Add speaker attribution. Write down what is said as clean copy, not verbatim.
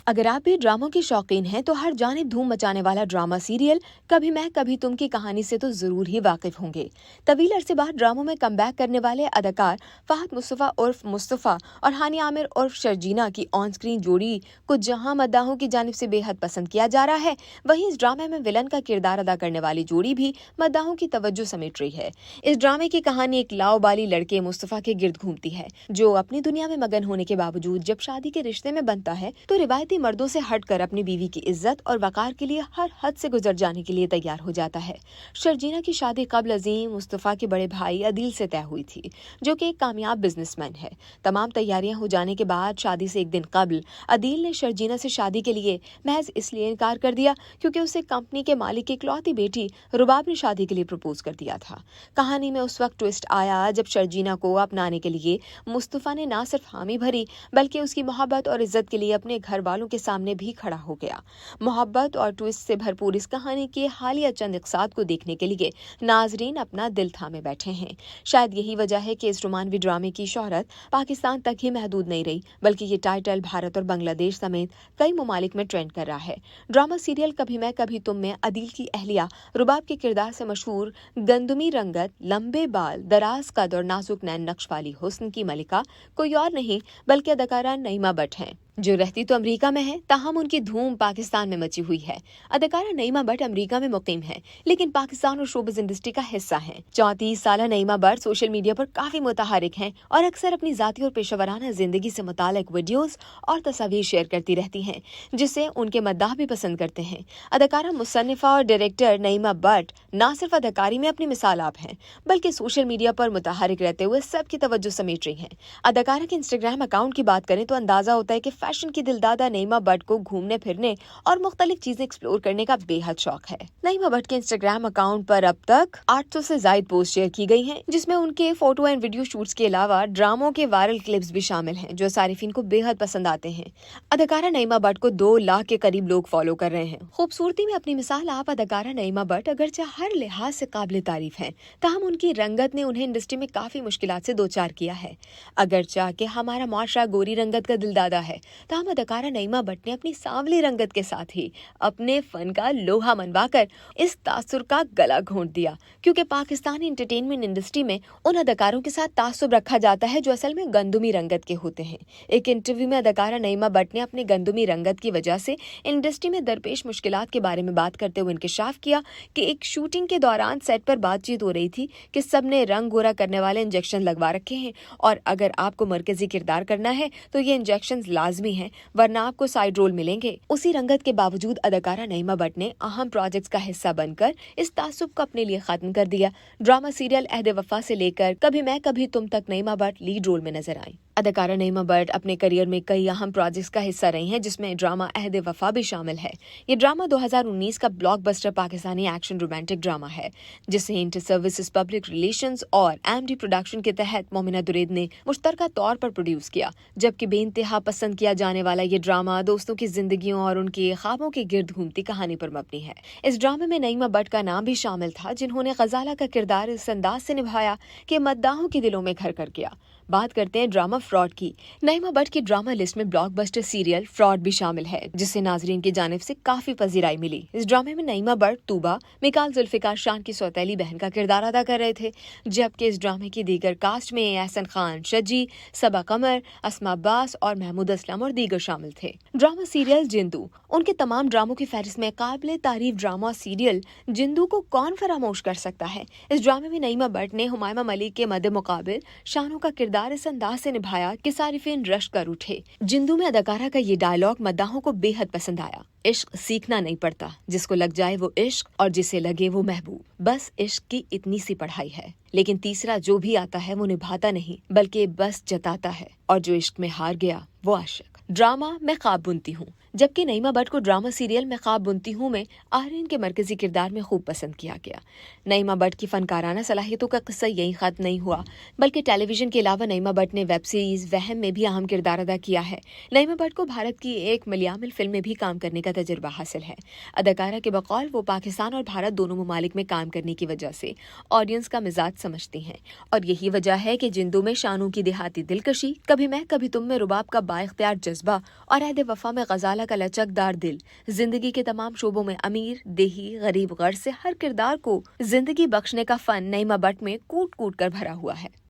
Speaker 1: اگر آپ بھی ڈراموں کے شوقین ہیں تو ہر جانب دھوم مچانے والا ڈرامہ سیریل کبھی میں کبھی تم کی کہانی سے تو ضرور ہی واقف ہوں گے۔ طویل عرصے بعد ڈراموں میں کم بیک کرنے والے اداکار فہد مصطفیٰ عرف مصطفیٰ اور ہانی عامر عرف شرجینا کی آن سکرین جوڑی کو جہاں مداحوں کی جانب سے بے حد پسند کیا جا رہا ہے، وہیں اس ڈرامے میں ولن کا کردار ادا کرنے والی جوڑی بھی مداحوں کی توجہ سمیٹ رہی ہے۔ اس ڈرامے کی کہانی ایک لاؤبالی لڑکے مصطفیٰ کے گرد گھومتی ہے، جو اپنی دنیا میں مگن ہونے کے باوجود جب شادی کے رشتے میں بنتا ہے تو روایتی مردوں سے ہٹ کر اپنی بیوی کی عزت اور وقار کے لیے ہر حد سے گزر جانے کے لیے تیار ہو جاتا ہے۔ شرجینا کی شادی قبل عظیم مصطفیٰ کے بڑے بھائی عدیل سے طے ہوئی تھی، جو کہ ایک کامیاب بزنس مین ہے۔ تمام تیاریاں ہو جانے کے بعد شادی سے ایک دن قبل عدیل نے شرجینا سے شادی کے لیے محض اس لیے انکار کر دیا کیونکہ اسے کمپنی کے مالک کی اکلوتی بیٹی رباب نے شادی کے لیے پرپوز کر دیا تھا۔ کہانی میں اس وقت ٹوسٹ آیا جب شرجینا کو اپنانے کے لیے مصطفیٰ نے نہ صرف حامی بھری بلکہ اس کی محبت اور عزت کے لیے اپنے گھر والوں کے سامنے بھی کھڑا ہو گیا۔ محبت اور ٹوسٹ سے بھرپور اس کہانی کے حالیہ چند اقساط کو دیکھنے کے لیے ناظرین اپنا دل تھامے بیٹھے ہیں۔ شاید یہی وجہ ہے کہ اس رومانوی ڈرامے کی شہرت پاکستان تک ہی محدود نہیں رہی، بلکہ یہ ٹائٹل بھارت اور بنگلہ دیش سمیت کئی ممالک میں ٹرینڈ کر رہا ہے۔ ڈرامہ سیریل کبھی میں کبھی تم میں عدیل کی اہلیہ رباب کے کردار سے مشہور گندمی رنگت، لمبے بال، دراز قد اور نازک نین نقش والی حسن کی ملکہ کوئی اور نہیں بلکہ اداکارہ نعیمہ بٹ ہیں، جو رہتی تو امریکہ میں ہے تاہم ان کی دھوم پاکستان میں مچی ہوئی ہے۔ اداکارہ نعیمہ بٹ امریکہ میں مقیم ہے لیکن پاکستان اور شوبز انڈسٹری کا حصہ ہیں۔ 34 سالہ نعیمہ بٹ سوشل میڈیا پر کافی متحرک ہیں اور اکثر اپنی ذاتی اور پیشہ ورانہ زندگی سے متعلق ویڈیوز اور تصاویر شیئر کرتی رہتی ہیں، جسے ان کے مداح بھی پسند کرتے ہیں۔ اداکارہ، مصنفہ اور ڈائریکٹر نعیمہ بٹ نہ صرف اداکاری میں اپنی مثال آپ ہیں بلکہ سوشل میڈیا پر متحرک رہتے ہوئے سب کی توجہ سمیٹ رہی ہیں۔ اداکارہ کے انسٹاگرام اکاؤنٹ کی بات کریں تو اندازہ ہوتا ہے کہ فیشن کی دلدادہ نعیمہ بٹ کو گھومنے پھرنے اور مختلف چیزیں ایکسپلور کرنے کا بے حد شوق ہے۔ نعیمہ بٹ کے انسٹاگرام اکاؤنٹ پر اب تک 800 سے زائد پوسٹ شیئر کی گئی ہیں، جس میں ان کے فوٹو اینڈ ویڈیو شوٹس کے علاوہ ڈراموں کے وائرل کلپس بھی شامل ہیں جو صارفین کو بے حد پسند آتے ہیں۔ اداکارہ نعیمہ بٹ کو 2 لاکھ کے قریب لوگ فالو کر رہے ہیں۔ خوبصورتی میں اپنی مثال آپ اداکارہ نعیمہ بٹ اگرچہ ہر لحاظ سے قابل تعریف ہیں، تاہم ان کی رنگت نے انہیں انڈسٹری میں کافی مشکلات سے دوچار کیا ہے۔ اگرچہ کہ ہمارا معاشرہ گوری رنگت کا دلدادہ ہے، تاہم اداکارہ نعیمہ بٹ نے اپنی سانولی رنگت کے ساتھ ہی اپنے فن کا لوہا منوا کر اس تاثر کا گلا گھونٹ دیا، کیونکہ پاکستانی انٹرٹینمنٹ انڈسٹری میں ان اداکاروں کے ساتھ تعصب رکھا جاتا ہے جو اصل میں گندمی رنگت کے ہوتے ہیں۔ ایک انٹرویو میں اداکارہ نعیمہ بٹ نے اپنے گندمی رنگت کی وجہ سے انڈسٹری میں درپیش مشکلات کے بارے میں بات کرتے ہوئے انکشاف کیا کہ ایک شوٹنگ کے دوران سیٹ پر بات چیت ہو رہی تھی کہ سب نے رنگ گورا کرنے والے انجیکشن لگوا رکھے ہیں اور اگر آپ کو مرکزی کردار کرنا ہے تو یہ انجیکشن لازمی ہیں ورنہ آپ کو سائیڈ رول ملیں گے۔ اسی رنگت کے باوجود اداکارہ نعیمہ بٹ نے اہم پروجیکٹس کا حصہ بن کر اس تعصب کو اپنے لیے ختم کر دیا۔ ڈرامہ سیریل عہد وفا سے لے کر کبھی میں کبھی تم تک نعیمہ بٹ لیڈ رول میں نظر آئیں۔ اداکارہ نعیمہ بٹ اپنے کریئر میں کئی اہم پروجیکٹس کا حصہ رہی ہیں، جس میں ڈرامہ عہد وفا بھی شامل ہے۔ یہ ڈرامہ 2019 کا block buster Pakistani action romantic drama ہے، جسے انٹر سروسز پبلک ریلیشنز اور MD پروڈکشن کے تحت مومنہ درید نے مشترکہ طور پر پروڈیوس کیا، جبکہ بے انتہا پسند کیا جانے والا یہ ڈرامہ دوستوں کی زندگیوں اور ان کے خوابوں کے گرد گھومتی کہانی پر مبنی ہے۔ اس ڈرامے میں نعیمہ بٹ کا نام بھی شامل تھا، جنہوں نے غزالہ کا کردار اس انداز سے نبھایا کہ مداحوں کے دلوں میں گھر کر گیا۔ بات کرتے ہیں ڈرامہ فراڈ کی۔ نعیمہ بٹ کی ڈرامہ لسٹ میں بلاک بسٹر سیریل فراڈ بھی شامل ہے، جسے ناظرین کی جانب سے کافی پذیرائی ملی۔ اس ڈرامے میں نعیمہ بٹ طوبہ میکال ذوالفقار شان کی سوتیلی بہن کا کردار ادا کر رہے تھے، جبکہ اس ڈرامے کی دیگر کاسٹ میں احسن خان شجی، صبا قمر، اسما عباس اور محمود اسلم اور دیگر شامل تھے۔ Drama serial Jindo. ان کے تمام ڈراموں کی فہرست میں قابل تعریف ڈرامہ سیریل جندو کو کون فراموش کر سکتا ہے۔ اس ڈرامے میں نعیمہ بٹ نے ہمائمہ ملک کے مد مقابل شانوں کا کردار اس انداز سے نبھایا کہ صارفین رشک کر اٹھے۔ جندو میں اداکارہ کا یہ ڈائلاگ مداحوں کو بے حد پسند آیا۔ عشق سیکھنا نہیں پڑتا، جس کو لگ جائے وہ عشق اور جسے لگے وہ محبوب، بس عشق کی اتنی سی پڑھائی ہے۔ لیکن تیسرا جو بھی آتا ہے وہ نبھاتا نہیں بلکہ بس جتاتا ہے، اور جو عشق میں ہار گیا وہ عاشق۔ ڈرامہ میں خواب بنتی ہوں۔ جبکہ نعیمہ بٹ کو ڈرامہ سیریل میں خواب بنتی ہوں میں آرین کے مرکزی کردار میں خوب پسند کیا گیا۔ نعیمہ بٹ کی فنکارانہ صلاحیتوں کا قصہ یہی ختم نہیں ہوا، بلکہ ٹیلی ویژن کے علاوہ نعیمہ بٹ نے ویب سیریز وہم میں بھی اہم کردار ادا کیا ہے۔ نعیمہ بٹ کو بھارت کی ایک ملیالم فلم میں بھی کام کرنے کا تجربہ حاصل ہے۔ اداکارہ کے بقول وہ پاکستان اور بھارت دونوں ممالک میں کام کرنے کی وجہ سے آڈینس کا مزاج سمجھتی ہیں، اور یہی وجہ ہے کہ جندو میں شانو کی دیہاتی دلکشی، کبھی میں کبھی تم میں رباب کا بااختیار جذبہ اور عہد وفا میں غزالہ کا لچک دار دل زندگی کے تمام شعبوں میں امیر، دیہی، غریب، غرض سے ہر کردار کو زندگی بخشنے کا فن نعیمہ بٹ میں کوٹ کوٹ کر بھرا ہوا ہے۔